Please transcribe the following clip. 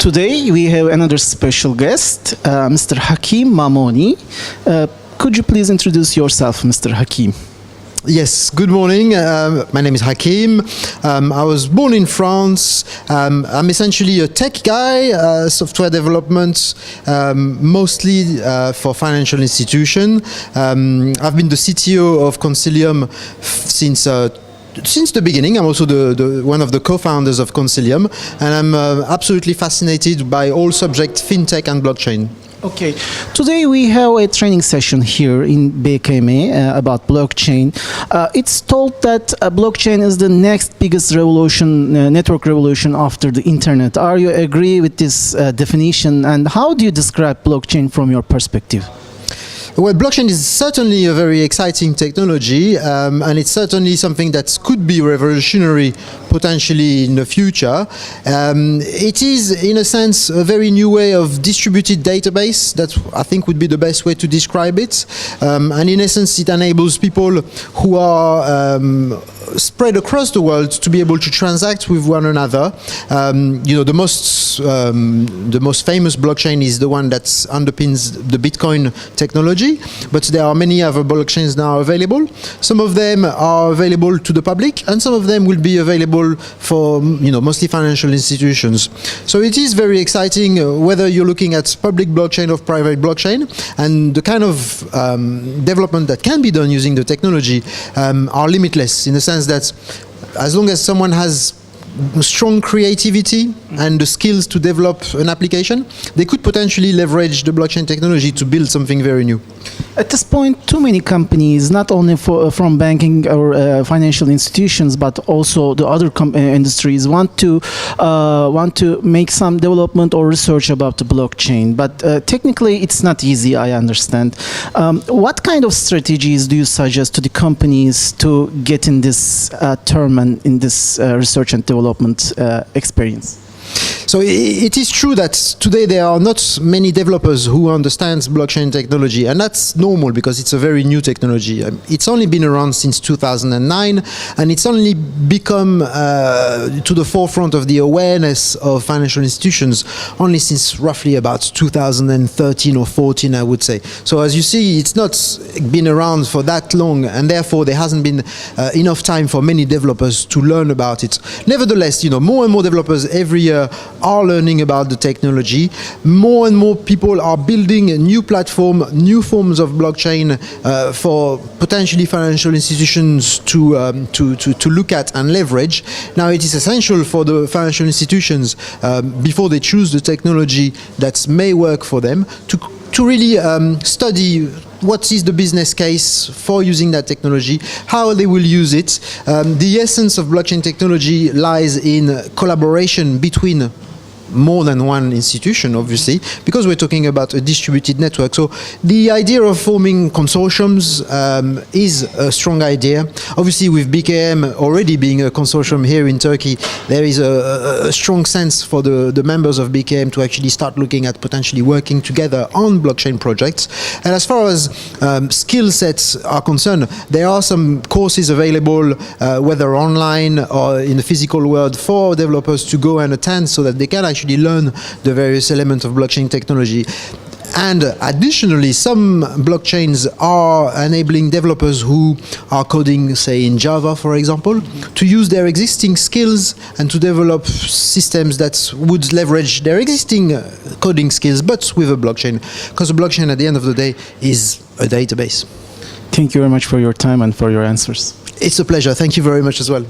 Today we have another special guest, Mr. Hakim Mamoni. Could you please introduce yourself, Mr. Hakim? Yes, good morning. My name is Hakim. I was born in France. I'm essentially a tech guy, software development, mostly for financial institution. I've been the CTO of Coinsilium since the beginning. I'm also one of the co-founders of Coinsilium, and I'm absolutely fascinated by all subjects fintech and blockchain. Okay, today we have a training session here in BKM about blockchain. It's told that blockchain is the next biggest revolution, network revolution after the internet. Are you agree with this definition, and how do you describe blockchain from your perspective? Well, blockchain is certainly a very exciting technology, and it's certainly something that could be revolutionary potentially in the future. It is, in a sense, a very new way of distributed database. That I think would be the best way to describe it. And in essence, it enables people who are spread across the world to be able to transact with one another. The most famous blockchain is the one that underpins the Bitcoin technology, but there are many other blockchains now available. Some of them are available to the public, and some of them will be available for mostly financial institutions. So it is very exciting, whether you're looking at public blockchain or private blockchain, and the kind of development that can be done using the technology are limitless, in the sense that as long as someone has strong creativity and the skills to develop an application, they could potentially leverage the blockchain technology to build something very new. At this point, too many companies, not only from banking or financial institutions, but also the other industries, want to make some development or research about the blockchain. But technically, it's not easy, I understand. What kind of strategies do you suggest to the companies to get in this term and in this research and development experience? So it is true that today there are not many developers who understand blockchain technology, and that's normal because it's a very new technology. It's only been around since 2009, and it's only become to the forefront of the awareness of financial institutions only since roughly about 2013 or 14, I would say. So as you see, it's not been around for that long, and therefore there hasn't been enough time for many developers to learn about it. Nevertheless, more and more developers every year are learning about the technology. More and more people are building a new platform, new forms of blockchain for potentially financial institutions to look at and leverage. Now, it is essential for the financial institutions, before they choose the technology that may work for them, to really study what is the business case for using that technology, how they will use it. The essence of blockchain technology lies in collaboration between more than one institution, obviously, because we're talking about a distributed network. So the idea of forming consortiums is a strong idea. Obviously, with BKM already being a consortium here in Turkey, there is a strong sense for the members of BKM to actually start looking at potentially working together on blockchain projects. And as far as skill sets are concerned, there are some courses available, whether online or in the physical world, for developers to go and attend, so that they can actually learn the various elements of blockchain technology. And additionally, some blockchains are enabling developers who are coding, say, in Java, for example, to use their existing skills and to develop systems that would leverage their existing coding skills, but with a blockchain. Because a blockchain, at the end of the day, is a database. Thank you very much for your time and for your answers. It's a pleasure. Thank you very much as well.